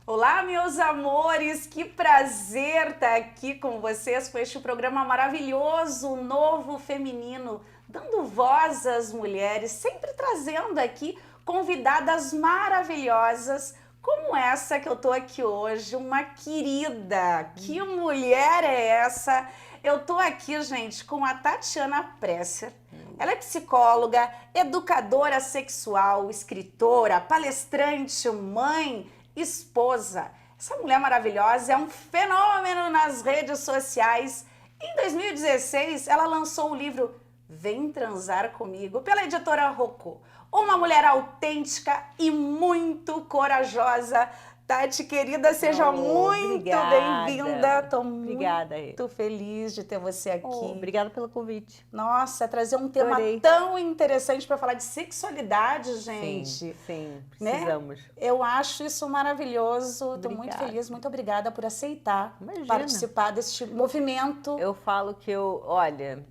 Olá, meus amores, que prazer estar aqui com vocês com este programa maravilhoso, Novo Feminino, dando voz às mulheres, sempre trazendo aqui convidadas maravilhosas, como essa que eu tô aqui hoje, uma querida. Que mulher é essa? Eu tô aqui, gente, com a Tatiana Presser. Ela é psicóloga, educadora sexual, escritora, palestrante, mãe, esposa. Essa mulher maravilhosa é um fenômeno nas redes sociais. Em 2016, ela lançou o livro Vem Transar Comigo, pela editora Rocco. Uma mulher autêntica e muito corajosa. Tati, querida, seja muito bem-vinda. Estou muito feliz de ter você aqui. Obrigada pelo convite. Nossa, trazer um tema tão interessante para falar de sexualidade, gente. Sim, precisamos. Né? Eu acho isso maravilhoso. Estou muito feliz, muito obrigada por aceitar participar deste movimento. Eu falo que olha,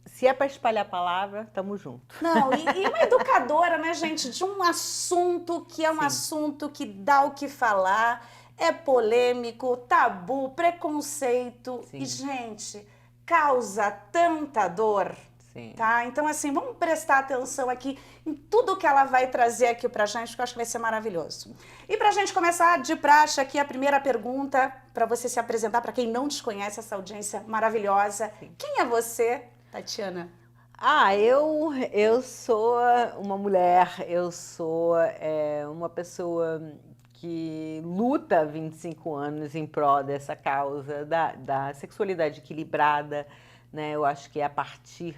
se é para espalhar a palavra, estamos juntos. Não, e uma educadora, né, gente, de um assunto que é um assunto que dá o que falar, é polêmico, tabu, preconceito e, gente, causa tanta dor. Tá? Então, assim, vamos prestar atenção aqui em tudo que ela vai trazer aqui pra gente, que eu acho que vai ser maravilhoso. E pra gente começar de praxe aqui, a primeira pergunta, para você se apresentar, para quem não te conhece, essa audiência maravilhosa. Quem é você, Tatiana? Eu sou uma mulher, eu sou uma pessoa que luta há 25 anos em prol dessa causa da sexualidade equilibrada, né? Eu acho que é a partir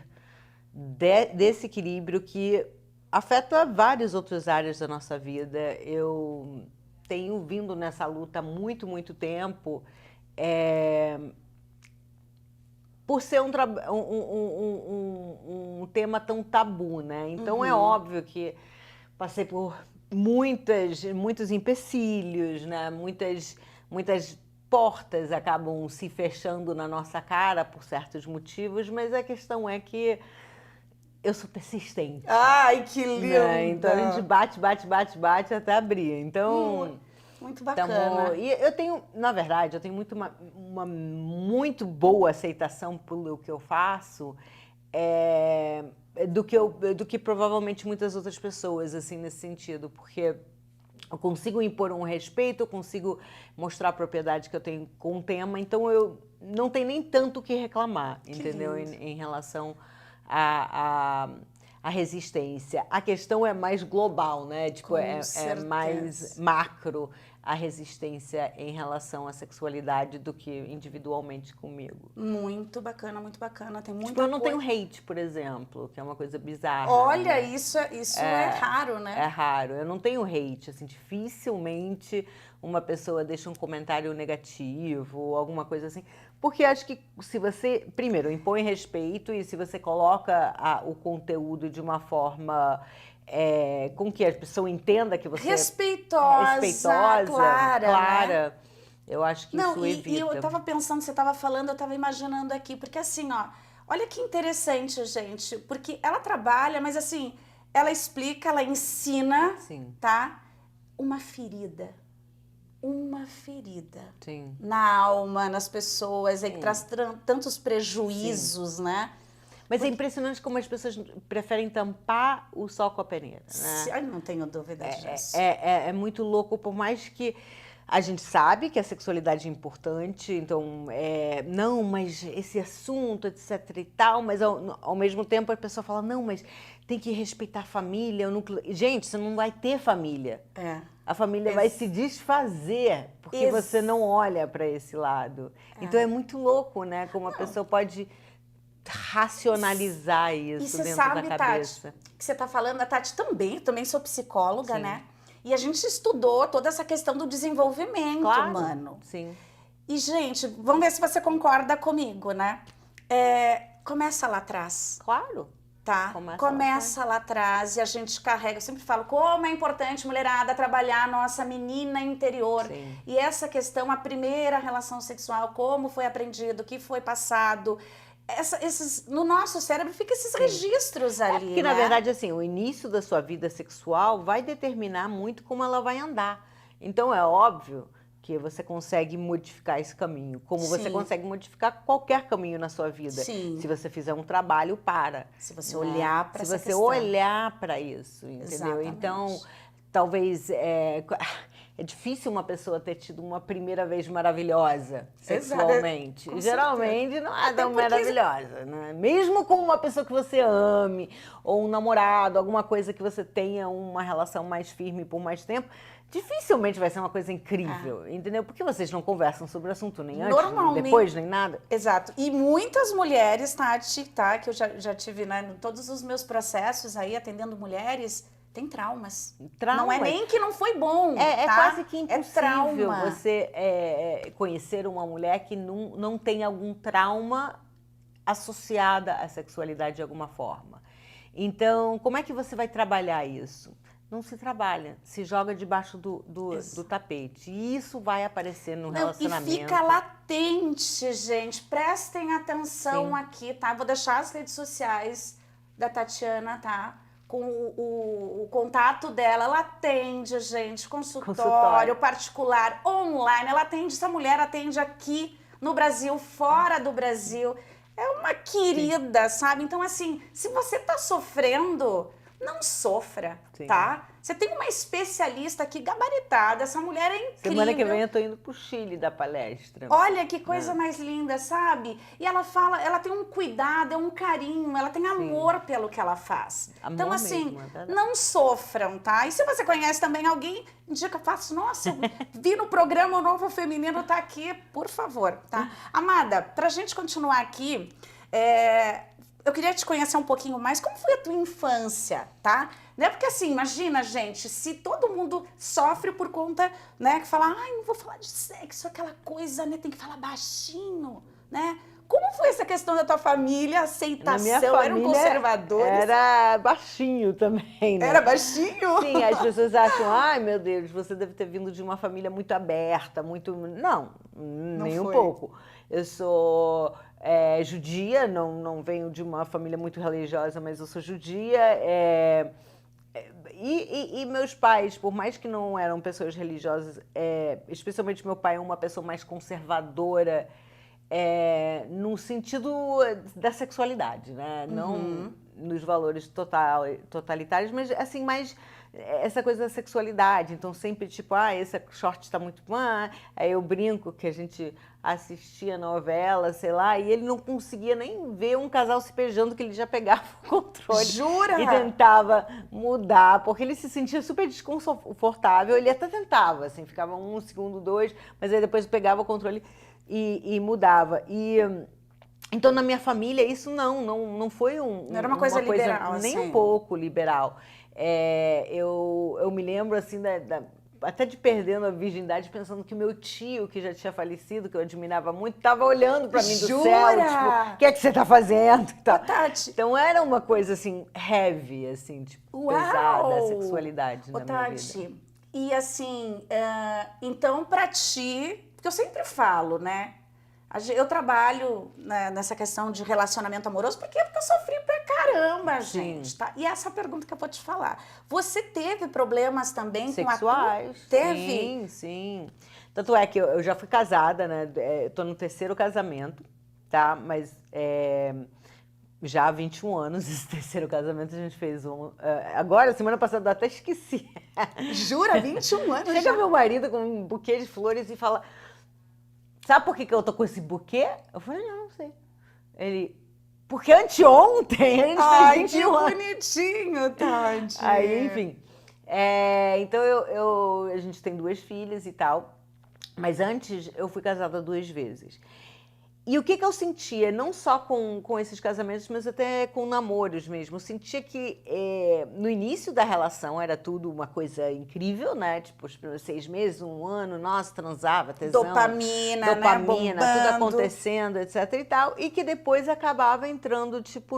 desse equilíbrio que afeta várias outras áreas da nossa vida. Eu tenho vindo nessa luta há muito, muito tempo, por ser um tema tão tabu, né? Então é óbvio que passei por muitos empecilhos, né? Muitas portas acabam se fechando na nossa cara por certos motivos, mas a questão é que eu sou persistente. Ai, que lindo! Né? Então a gente bate até abrir. Então muito bacana. E eu tenho, na verdade, uma muito boa aceitação pelo que eu faço, do que provavelmente muitas outras pessoas, assim, nesse sentido, porque eu consigo impor um respeito, eu consigo mostrar a propriedade que eu tenho com o tema, então eu não tenho nem tanto o que reclamar, entendeu? Em relação a resistência. A questão é mais global, né? Tipo, é mais macro a resistência em relação à sexualidade do que individualmente comigo. Muito bacana, muito bacana. Tem muita tipo, eu não tenho hate, por exemplo, que é uma coisa bizarra. Olha, né? isso é raro, né? É raro. Eu não tenho hate, assim, dificilmente uma pessoa deixa um comentário negativo ou alguma coisa assim. Porque acho que se você, primeiro, impõe respeito e se você coloca o conteúdo de uma forma com que a pessoa entenda que você respeitosa, clara, né? Eu acho que isso evita. E eu tava pensando, você tava falando, eu tava imaginando aqui, porque assim, ó, olha que interessante, gente, porque ela trabalha, mas assim, ela explica, ela ensina, tá? Uma ferida na alma, nas pessoas, que traz tantos prejuízos, né? Mas é impressionante como as pessoas preferem tampar o sol com a peneira, né? Eu não tenho dúvida disso. É muito louco, por mais que a gente sabe que a sexualidade é importante, então, não, mas esse assunto, etc e tal, mas ao mesmo tempo a pessoa fala, não, mas tem que respeitar a família, o núcleo. Gente, você não vai ter família. A família vai se desfazer, porque você não olha para esse lado. Então é muito louco, né? Como a pessoa pode racionalizar isso dentro da cabeça. Tati, que você está falando, a Tati também sou psicóloga, né? E a gente estudou toda essa questão do desenvolvimento humano. E, gente, vamos ver se você concorda comigo, né? Começa lá atrás. Claro. Tá? Começa lá atrás e a gente carrega. Eu sempre falo como é importante, mulherada, trabalhar a nossa menina interior. Sim. E essa questão, a primeira relação sexual, como foi aprendido, o que foi passado. No nosso cérebro fica esses registros ali. Porque, né? na verdade, assim, o início da sua vida sexual vai determinar muito como ela vai andar. Então, é óbvio que você consegue modificar esse caminho, como você consegue modificar qualquer caminho na sua vida. Sim. Se você fizer um trabalho para. Se você olhar para essa questão. Se você olhar para isso, entendeu? Exatamente. Então, talvez é difícil uma pessoa ter tido uma primeira vez maravilhosa sexualmente. Geralmente não é tão maravilhosa, né? Mesmo com uma pessoa que você ame, ou um namorado, alguma coisa que você tenha uma relação mais firme por mais tempo, dificilmente vai ser uma coisa incrível, entendeu? Porque vocês não conversam sobre o assunto nem antes, nem depois, nem nada. Exato. E muitas mulheres, Tati, tá? Que eu já tive, né, em todos os meus processos aí, atendendo mulheres, tem traumas. Não é nem que não foi bom, É tá? quase que impossível trauma. Você conhecer uma mulher que não tem algum trauma associada à sexualidade de alguma forma. Então, como é que você vai trabalhar isso? Não se trabalha, se joga debaixo do tapete. E isso vai aparecer no relacionamento. E fica latente, gente. Prestem atenção aqui, tá? Vou deixar as redes sociais da Tatiana, tá? Com o contato dela. Ela atende, gente, consultório particular, online. Ela atende, essa mulher atende aqui no Brasil, fora do Brasil. É uma querida, sabe? Então, assim, se você tá sofrendo, não sofra, tá? Você tem uma especialista aqui gabaritada, essa mulher é incrível. Semana que vem eu tô indo pro Chile dar palestra. Olha que coisa mais linda, sabe? E ela fala, ela tem um cuidado, é um carinho, ela tem amor pelo que ela faz. Amor então, assim, mesmo, não sofram, tá? E se você conhece também alguém, indica, faço, nossa, eu vi no programa O Novo Feminino, tá aqui, por favor, tá? Amada, pra gente continuar aqui, eu queria te conhecer um pouquinho mais. Como foi a tua infância, tá? Né? Porque assim, imagina, gente, se todo mundo sofre por conta, né, que fala, ai, não vou falar de sexo, aquela coisa, né, tem que falar baixinho, né? Como foi essa questão da tua família, aceitação? Na minha família, eram conservadores? Era baixinho também, né? Era baixinho? Sim, as pessoas acham, ai, meu Deus, você deve ter vindo de uma família muito aberta, muito... Não, nem um pouco. Eu sou... judia, não venho de uma família muito religiosa, mas eu sou judia. E meus pais, por mais que não eram pessoas religiosas, especialmente meu pai é uma pessoa mais conservadora, no sentido da sexualidade, né? Não nos valores totalitários, mas assim, mais essa coisa da sexualidade. Então, sempre tipo, esse short está muito... Aí eu brinco que a gente assistia novela, sei lá, e ele não conseguia nem ver um casal se beijando, que ele já pegava o controle. Jura? E tentava mudar, porque ele se sentia super desconfortável. Ele até tentava, assim, ficava 1 segundo, 2, mas aí depois pegava o controle e mudava. Então, na minha família, isso não foi não era uma coisa liberal, nem assim. um pouco liberal. Eu me lembro, assim, até de perdendo a virgindade, pensando que o meu tio, que já tinha falecido, que eu admirava muito, estava olhando para mim do céu, tipo, o que é que você está fazendo? Tati. Então, era uma coisa, assim, heavy, assim, tipo, pesada, a sexualidade na minha vida. E assim, então, para ti, porque eu sempre falo, né? Eu trabalho, né, nessa questão de relacionamento amoroso, porque eu sofri pra caramba, gente, tá? E essa pergunta que eu vou te falar. Você teve problemas também sexuais? Com Teve? Sim, sim. Tanto é que eu já fui casada, né? Eu tô no 3º casamento, tá? Mas já há 21 anos esse 3º casamento a gente fez um... agora, semana passada, eu até esqueci. Jura? 21 anos Chega já? meu marido com um buquê de flores e fala... Sabe por que eu tô com esse buquê? Eu falei, não sei. Ele, porque anteontem a gente fez 21 anos. Ai, que bonitinho, Tati. Aí, enfim. Então, a gente tem 2 filhas e tal. Mas antes, eu fui casada 2 vezes. E o que eu sentia, não só com esses casamentos, mas até com namoros mesmo. Eu sentia que no início da relação era tudo uma coisa incrível, né? Tipo, os primeiros 6 meses, 1 ano, nossa, transava, tesão. Dopamina, né? Tudo acontecendo, etc e tal. E que depois acabava entrando, tipo,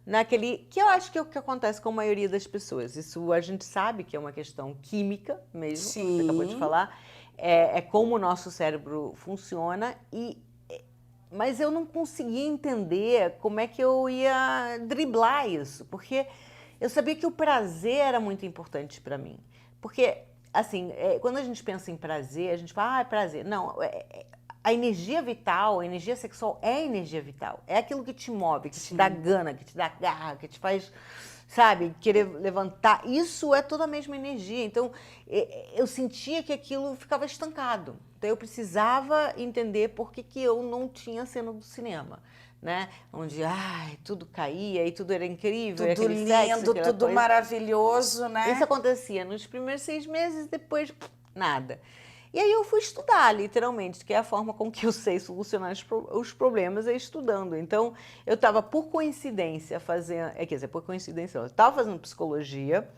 naquele... Que eu acho que é o que acontece com a maioria das pessoas. Isso a gente sabe que é uma questão química mesmo, Sim. você acabou de falar. É como o nosso cérebro funciona mas eu não conseguia entender como é que eu ia driblar isso, porque eu sabia que o prazer era muito importante para mim. Porque, assim, quando a gente pensa em prazer, a gente fala, é prazer. Não, a energia vital, a energia sexual é energia vital. É aquilo que te move, que te dá gana, que te dá garra, que te faz, sabe, querer levantar. Isso é toda a mesma energia. Então, eu sentia que aquilo ficava estancado. Então, eu precisava entender por que eu não tinha cena do cinema, né? Onde, tudo caía e tudo era incrível. Tudo lindo, sexo, tudo coisa maravilhoso, né? Isso acontecia nos primeiros 6 meses, depois nada. E aí eu fui estudar, literalmente, que é a forma com que eu sei solucionar os problemas, é estudando. Então, eu estava, por coincidência, por coincidência, eu estava fazendo psicologia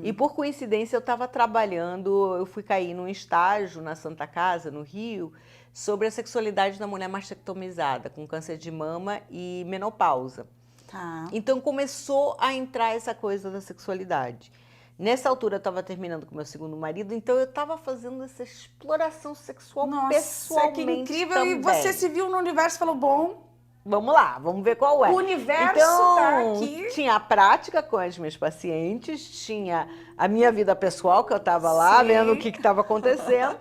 e, por coincidência, eu estava trabalhando, eu fui cair num estágio na Santa Casa, no Rio, sobre a sexualidade da mulher mastectomizada, com câncer de mama e menopausa. Tá. Então, começou a entrar essa coisa da sexualidade. Nessa altura, eu estava terminando com meu segundo marido, então eu estava fazendo essa exploração sexual pessoalmente que incrível! também. E você se viu no universo e falou, bom... Vamos lá, vamos ver qual é. O universo então, tá aqui. Tinha a prática com as minhas pacientes, tinha a minha vida pessoal, que eu estava lá, vendo o que estava acontecendo,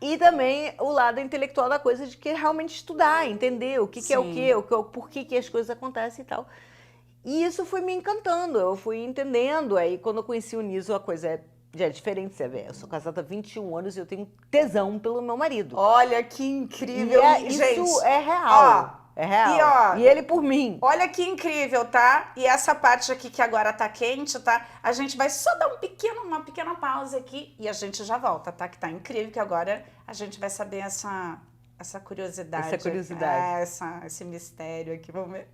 e também o lado intelectual da coisa, de que realmente estudar, entender o que é o quê, por que as coisas acontecem e tal. E isso foi me encantando, eu fui entendendo. Aí, quando eu conheci o Niso, a coisa já é diferente, você vê. Eu sou casada há 21 anos e eu tenho tesão pelo meu marido. Olha que incrível, gente. Isso é real. É real. E ele por mim. Olha que incrível, tá? E essa parte aqui que agora tá quente, tá? A gente vai só dar uma pequena pausa aqui e a gente já volta, tá? Que tá incrível, que agora a gente vai saber essa curiosidade. Esse mistério aqui, vamos ver.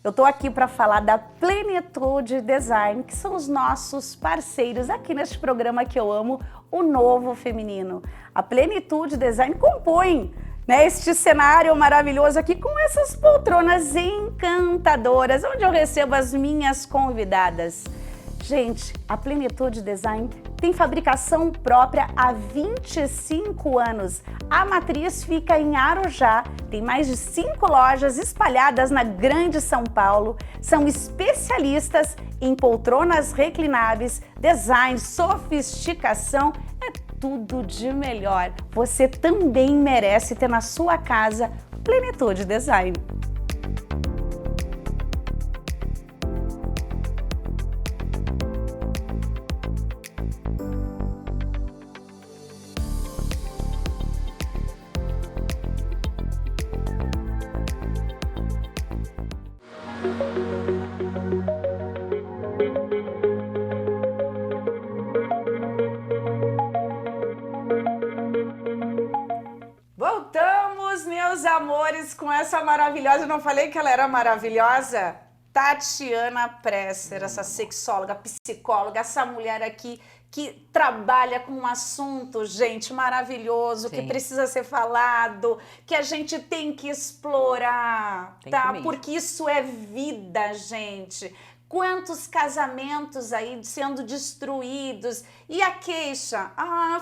Eu tô aqui para falar da Plenitude Design, que são os nossos parceiros aqui neste programa que eu amo, o Novo Feminino. A Plenitude Design compõe este cenário maravilhoso aqui com essas poltronas encantadoras, onde eu recebo as minhas convidadas. Gente, a Plenitude Design tem fabricação própria há 25 anos. A matriz fica em Arujá, tem mais de 5 lojas espalhadas na Grande São Paulo. São especialistas em poltronas reclináveis, design, sofisticação, é tudo de melhor. Você também merece ter na sua casa Plenitude Design. Voltamos, meus amores, com essa maravilhosa, eu não falei que ela era maravilhosa? Tatiana Presser, essa sexóloga, psicóloga, essa mulher aqui que trabalha com um assunto, gente, maravilhoso, Sim. que precisa ser falado, que a gente tem que explorar, tá? Porque isso é vida, gente. Quantos casamentos aí sendo destruídos. E a queixa?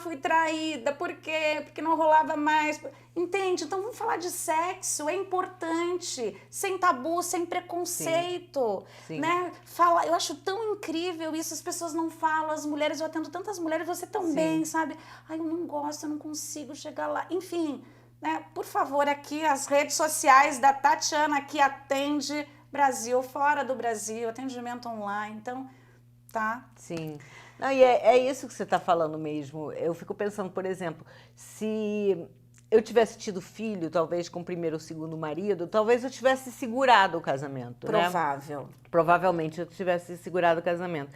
Fui traída. Por quê? Porque não rolava mais. Entende? Então vamos falar de sexo. É importante. Sem tabu, sem preconceito. Sim. Né? Eu acho tão incrível isso. As pessoas não falam. As mulheres, eu atendo tantas mulheres, você também, sabe? Eu não gosto, eu não consigo chegar lá. Enfim, né? Por favor, aqui as redes sociais da Tatiana, que atende Brasil, fora do Brasil, atendimento online, então, tá? Sim. Não, e é isso que você está falando mesmo. Eu fico pensando, por exemplo, se eu tivesse tido filho, talvez com o primeiro ou segundo marido, talvez eu tivesse segurado o casamento, Provável. né? Provavelmente eu tivesse segurado o casamento.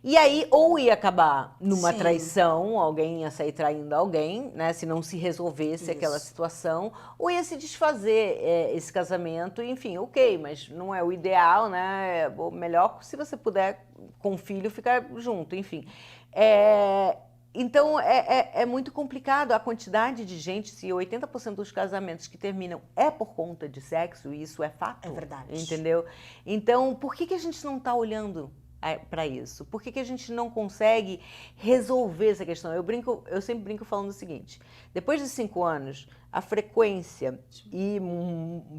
E aí, ou ia acabar numa Sim. traição, alguém ia sair traindo alguém, né? Se não se resolvesse aquela Isso. situação, ou ia se desfazer esse casamento, enfim, ok, mas não é o ideal, né? O melhor se você puder, com o filho, ficar junto, enfim. Então, é muito complicado a quantidade de gente, se 80% dos casamentos que terminam é por conta de sexo, e isso é fato. É verdade. Entendeu? Então, por que a gente não está olhando para isso? Por que a gente não consegue resolver essa questão? Eu sempre brinco falando o seguinte: depois de 5 anos, a frequência e,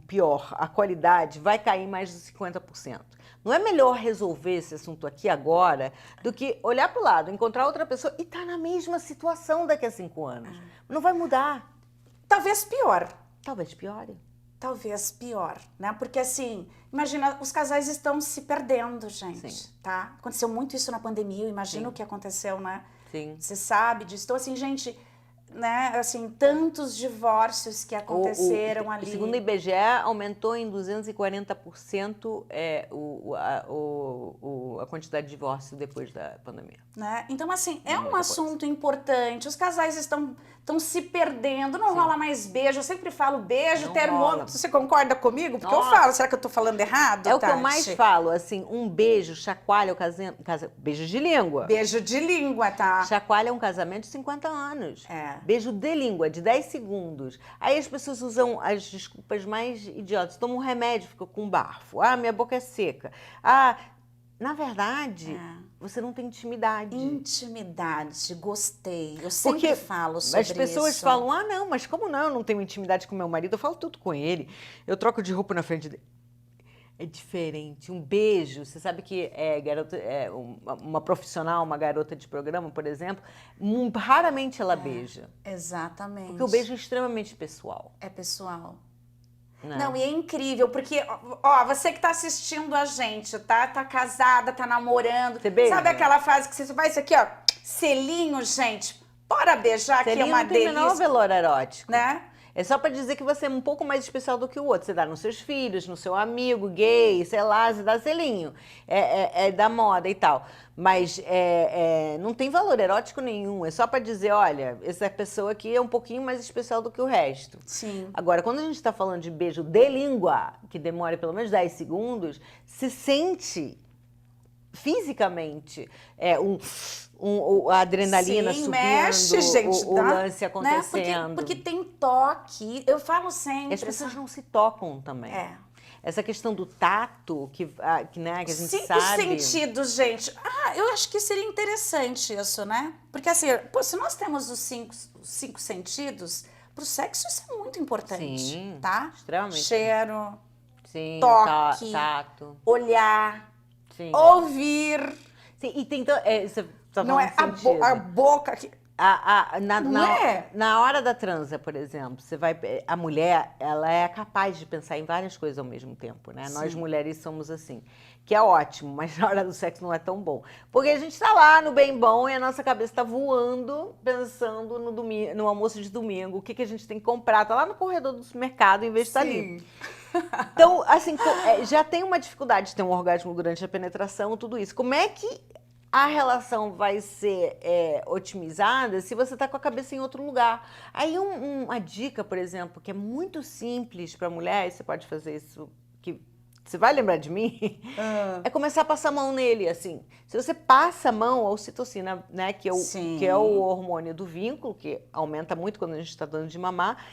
pior, a qualidade vai cair mais de 50%. Não é melhor resolver esse assunto aqui agora do que olhar para o lado, encontrar outra pessoa e estar na mesma situação daqui a 5 anos? Não vai mudar. Talvez pior. Talvez piore. Talvez pior, né? Porque assim, imagina, os casais estão se perdendo, gente, Sim. tá? Aconteceu muito isso na pandemia, eu imagino Sim. o que aconteceu, né? Sim. Você sabe disso. Então, assim, gente, né? Assim, tantos divórcios que aconteceram ali. Segundo o IBGE, aumentou em 240% a quantidade de divórcio depois da pandemia. Né? Então, assim, é um Muita assunto importante. Os casais estão se perdendo, não rola mais beijo. Eu sempre falo beijo, Não termômetro. rola. Você concorda comigo? Porque eu Nossa. falo, será que eu tô falando errado, É o que eu Tati? mais falo, assim, um beijo chacoalha o casamento. Beijo de língua. Beijo de língua, tá? Chacoalha um casamento de 50 anos. É. Beijo de língua, de 10 segundos. Aí as pessoas usam as desculpas mais idiotas. Tomam um remédio, ficam com bafo. Ah, minha boca é seca. Ah, na verdade, você não tem intimidade. Intimidade, gostei. Eu sempre Porque falo sobre isso. as pessoas falam, ah, não, mas como não? Eu não tenho intimidade com meu marido. Eu falo tudo com ele. Eu troco de roupa na frente dele. É diferente. Um beijo, você sabe que uma profissional, uma garota de programa, por exemplo, raramente ela beija. Exatamente. Porque o beijo é extremamente pessoal. É pessoal. Né? Não, e é incrível, porque, ó, você que tá assistindo a gente, tá? Tá casada, tá namorando. Você beija? Sabe aquela fase que você faz isso aqui, ó? Selinho, gente. Bora beijar aqui, é Selinho uma não tem menor delícia. valor erótico. Né? É só pra dizer que você é um pouco mais especial do que o outro. Você dá nos seus filhos, no seu amigo gay, sei lá, você dá selinho. É da moda e tal. Mas não tem valor erótico nenhum. É só pra dizer, olha, essa pessoa aqui é um pouquinho mais especial do que o resto. Sim. Agora, quando a gente tá falando de beijo de língua, que demora pelo menos 10 segundos, se sente fisicamente a adrenalina Sim, subindo, mexe, gente, o lance acontecendo. Né? Porque tem toque. Eu falo sempre. E as pessoas não se tocam também. Essa questão do tato, que a gente Cinco sabe... sentidos, gente. Eu acho que seria interessante isso, né? Porque assim, pô, se nós temos os cinco sentidos, pro sexo isso é muito importante, Sim, tá? extremamente. Cheiro, Sim, toque, tato. olhar, Sim. ouvir. Sim, e tem... você tá Não é falando a boca que... Na hora da transa, por exemplo, a mulher, ela é capaz de pensar em várias coisas ao mesmo tempo, né? Sim. Nós mulheres somos assim, que é ótimo, mas na hora do sexo não é tão bom. Porque a gente tá lá no bem bom e a nossa cabeça tá voando, pensando no almoço de domingo, o que a gente tem que comprar. Tá lá no corredor do supermercado, em vez de estar ali. Então, assim, já tem uma dificuldade de ter um orgasmo durante a penetração, tudo isso. Como é que a relação vai ser otimizada se você está com a cabeça em outro lugar? Aí uma dica, por exemplo, que é muito simples para mulher, e você pode fazer isso, que você vai lembrar de mim, é começar a passar a mão nele, assim. Se você passa a mão, a ocitocina, né, que é o hormônio do vínculo, que aumenta muito quando a gente está dando de mamar,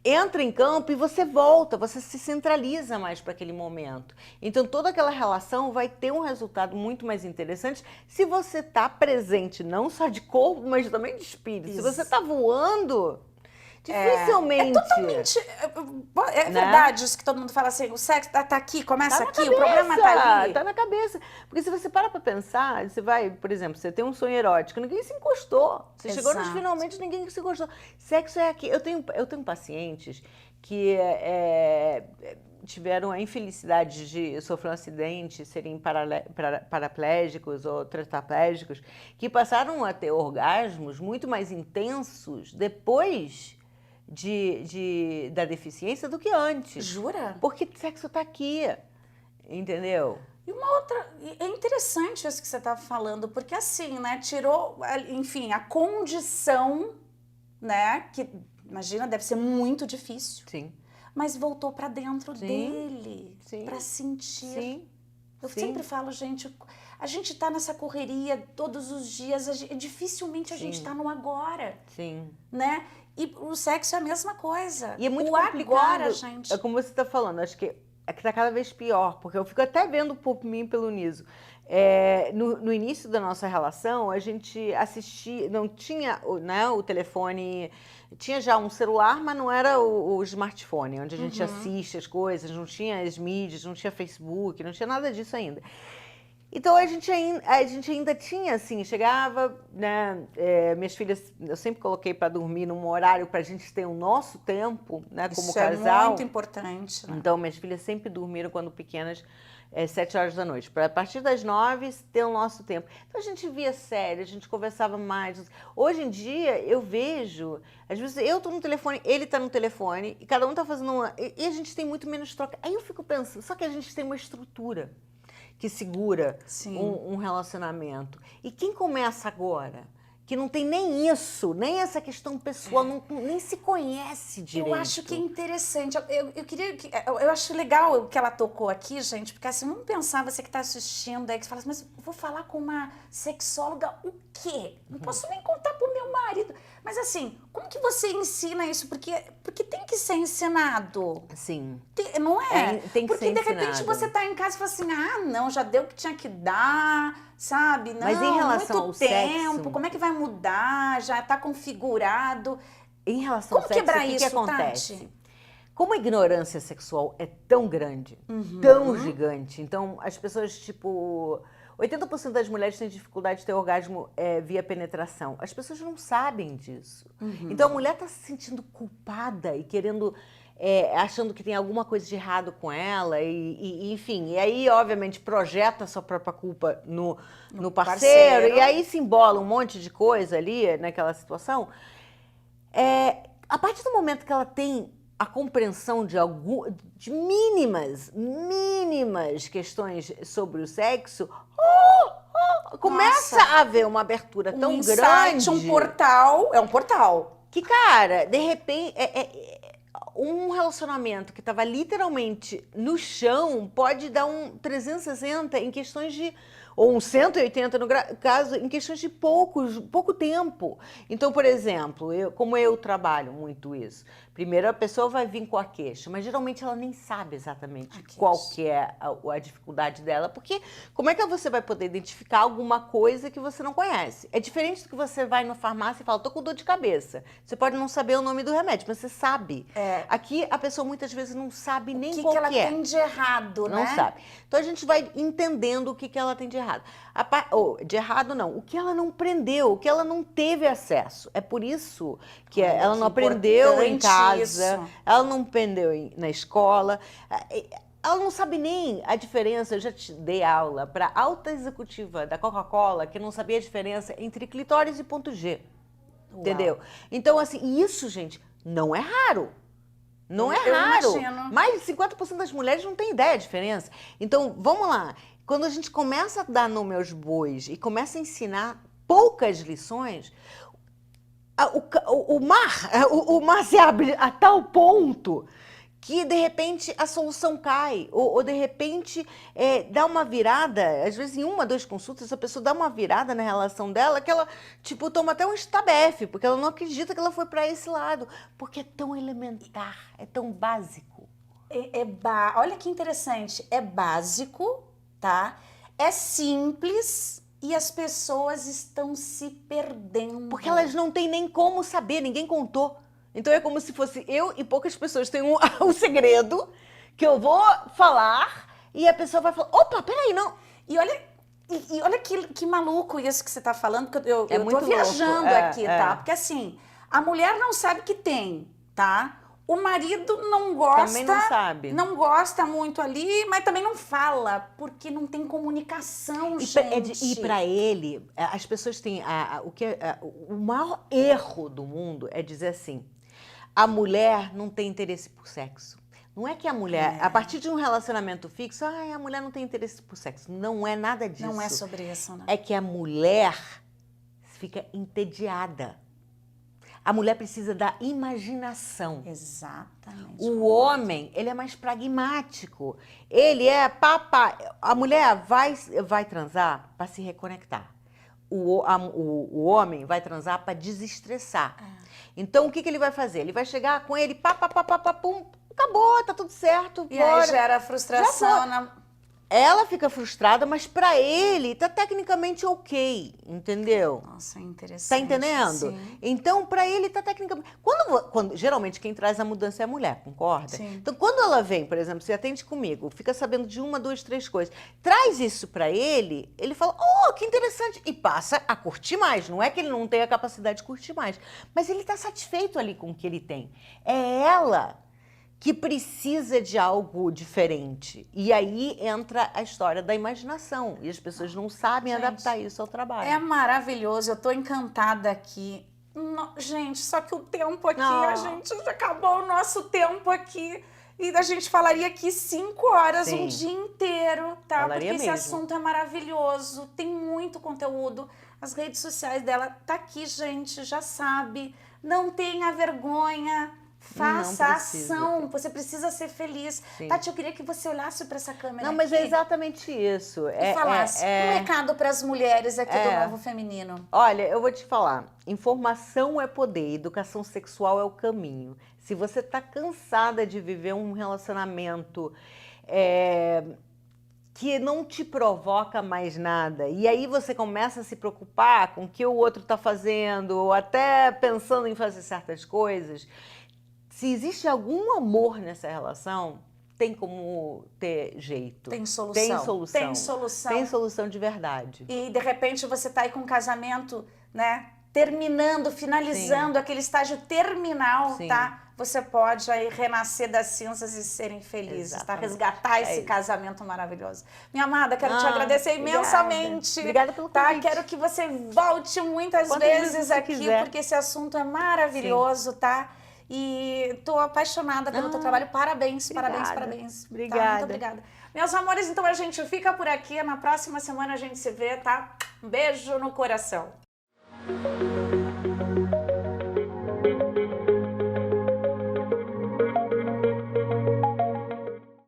entra em campo e você volta, você se centraliza mais para aquele momento. Então, toda aquela relação vai ter um resultado muito mais interessante se você está presente, não só de corpo, mas também de espírito. Isso. Se você está voando, dificilmente... É totalmente... É verdade isso que todo mundo fala assim, o sexo tá aqui, começa aqui, cabeça, o problema tá ali. Tá na cabeça. Porque se você para pensar, você vai, por exemplo, você tem um sonho erótico, ninguém se encostou. Você chegou nos finalmente, ninguém se encostou. Sexo é aqui. Eu tenho pacientes que tiveram a infelicidade de sofrer um acidente, serem paraplégicos ou tetraplégicos, que passaram a ter orgasmos muito mais intensos depois da deficiência do que antes. Jura? Porque sexo tá aqui. entendeu? E uma outra, é interessante isso que você está falando, porque assim, né, tirou, enfim, a condição, né, que imagina, deve ser muito difícil, Sim, mas voltou para dentro sim, dele, sim, para sentir. sim, Eu sim, sempre falo, gente, a gente tá nessa correria todos os dias, dificilmente a gente sim, tá no agora, sim. né? E o sexo é a mesma coisa. E é muito O agora, complicado, gente. é como você está falando, acho que é que está cada vez pior, porque eu fico até vendo por mim e pelo Niso. No início da nossa relação, a gente assistia, não tinha né, o telefone, tinha já um celular, mas não era o smartphone, onde a gente assiste as coisas, não tinha as mídias, não tinha Facebook, não tinha nada disso ainda. Então a gente ainda tinha assim, chegava, né? Minhas filhas, eu sempre coloquei para dormir num horário para a gente ter o nosso tempo, né? Como Isso é casal. muito importante, né? Então minhas filhas sempre dormiram quando pequenas, 7 horas da noite, para a partir das 9 ter o nosso tempo. Então a gente via série, a gente conversava mais. Hoje em dia eu vejo, às vezes eu tô no telefone, ele tá no telefone e cada um tá fazendo uma, e a gente tem muito menos troca. Aí eu fico pensando, só que a gente tem uma estrutura que segura Sim. um relacionamento. E quem começa agora, que não tem nem isso, nem essa questão pessoal, nem se conhece direito. Eu acho que é interessante. Eu queria eu acho legal o que ela tocou aqui, gente, porque assim, vamos pensar, você que está assistindo aí, que você fala assim, mas eu vou falar com uma sexóloga o quê? Não posso nem contar pro meu marido. Mas assim, como que você ensina isso? Porque tem que ser ensinado. Sim. Não é? Tem que Porque ser de repente ensinado. você tá em casa e fala assim, ah, não, já deu o que tinha que dar, sabe? Não, Mas em relação muito ao tempo, sexo, como é que vai mudar? Já tá configurado. em relação ao Como sexo, quebrar o que isso, acontece? Tati? Como a ignorância sexual é tão grande, Uhum. tão gigante, então as pessoas, tipo, 80% das mulheres têm dificuldade de ter orgasmo via penetração. As pessoas não sabem disso. Então a mulher está se sentindo culpada e querendo, achando que tem alguma coisa de errado com ela, enfim. E aí, obviamente, projeta a sua própria culpa no parceiro, e aí se embola um monte de coisa ali naquela situação. A partir do momento que ela tem a compreensão de mínimas questões sobre o sexo, começa a haver uma abertura tão insight, grande. um portal, é um portal. Que, cara, de repente, um relacionamento que estava literalmente no chão pode dar um 360 em questões de. Ou um 180 no caso, em questões de pouco tempo. Então, por exemplo, como eu trabalho muito isso, primeiro a pessoa vai vir com a queixa, mas geralmente ela nem sabe exatamente qual que é a dificuldade dela, porque como é que você vai poder identificar alguma coisa que você não conhece? É diferente do que você vai na farmácia e fala, tô com dor de cabeça. Você pode não saber o nome do remédio, mas você sabe. Aqui a pessoa muitas vezes não sabe nem qual que é. O que ela tem de errado, né? Não sabe. Então a gente vai entendendo o que ela tem de errado. De errado não, o que ela não aprendeu, o que ela não teve acesso. É por isso que ela não aprendeu em casa, ela não aprendeu na escola, ela não sabe nem a diferença. Eu já te dei aula para alta executiva da Coca-Cola que não sabia a diferença entre clitóris e ponto G. Uau. Entendeu? Então, assim, isso, gente, não é raro. Não é raro. Imagino. Mais de 50% das mulheres não tem ideia da diferença. Então, vamos lá. Quando a gente começa a dar nome aos bois e começa a ensinar poucas lições, o mar se abre a tal ponto que, de repente, a solução cai. Ou de repente, dá uma virada. Às vezes, em 1, 2 consultas, a pessoa dá uma virada na relação dela que ela, tipo, toma até um estabefe, porque ela não acredita que ela foi para esse lado. Porque é tão elementar, é tão básico. Olha que interessante. É básico, tá? É simples e as pessoas estão se perdendo. Porque elas não têm nem como saber, ninguém contou. Então é como se fosse eu e poucas pessoas têm um segredo que eu vou falar e a pessoa vai falar, opa, peraí, não. E olha que maluco isso que você tá falando, porque eu muito tô viajando louco. aqui, tá? Porque assim, a mulher não sabe que tem, tá? O marido não gosta. Também não sabe. Não gosta muito ali, mas também não fala, porque não tem comunicação, gente. E para ele, as pessoas têm o maior erro do mundo é dizer assim: a mulher não tem interesse por sexo. Não é que a mulher, a partir de um relacionamento fixo, a mulher não tem interesse por sexo. Não é nada disso. Não é sobre isso, né? É que a mulher fica entediada. A mulher precisa da imaginação. Exatamente. O homem, ele é mais pragmático. Ele é A mulher vai transar para se reconectar. O homem vai transar para desestressar. Então, o que ele vai fazer? Ele vai chegar com ele, pum, acabou, tá tudo certo, E bora. aí gera frustração na... Ela fica frustrada, mas pra ele tá tecnicamente ok, entendeu? Nossa, é interessante. Tá entendendo? Sim. Então, pra ele tá tecnicamente... Geralmente, quem traz a mudança é a mulher, concorda? Sim. Então, quando ela vem, por exemplo, você atende comigo, fica sabendo de 1, 2, 3 coisas, traz isso pra ele, ele fala, oh, que interessante, e passa a curtir mais. Não é que ele não tenha a capacidade de curtir mais, mas ele tá satisfeito ali com o que ele tem. É ela que precisa de algo diferente. E aí entra a história da imaginação. E as pessoas não sabem adaptar isso ao trabalho. É maravilhoso, eu tô encantada aqui. Gente, só que o tempo aqui, a gente já acabou o nosso tempo aqui. E a gente falaria aqui 5 horas, Sim. um dia inteiro, tá? Falaria Porque esse mesmo. assunto é maravilhoso, tem muito conteúdo. As redes sociais dela tá aqui, gente, já sabe. Não tenha vergonha. Faça Não precisa. ação, você precisa ser feliz. Sim. Tati, eu queria que você olhasse para essa câmera Não, mas aqui é exatamente isso. e falasse um recado para as mulheres aqui do Novo Feminino. Olha, eu vou te falar. Informação é poder, educação sexual é o caminho. Se você está cansada de viver um relacionamento que não te provoca mais nada, e aí você começa a se preocupar com o que o outro está fazendo, ou até pensando em fazer certas coisas, se existe algum amor nessa relação, tem como ter jeito. Tem solução. Tem solução. Tem solução. Tem solução de verdade. E de repente você tá aí com um casamento, né? Terminando, finalizando, aquele estágio terminal, Sim. tá? Você pode aí renascer das cinzas e serem felizes, tá? Exatamente. Resgatar esse isso. casamento maravilhoso. Minha amada, quero te agradecer Obrigada. imensamente. Obrigada pelo tá? convite. Quero que você volte muitas Quantas vezes vezes você aqui, quiser. porque esse assunto é maravilhoso, tá? E tô apaixonada pelo teu trabalho. Parabéns, obrigada. parabéns. Obrigada. Tá? Muito obrigada. Meus amores, então a gente fica por aqui. Na próxima semana a gente se vê, tá? Um beijo no coração.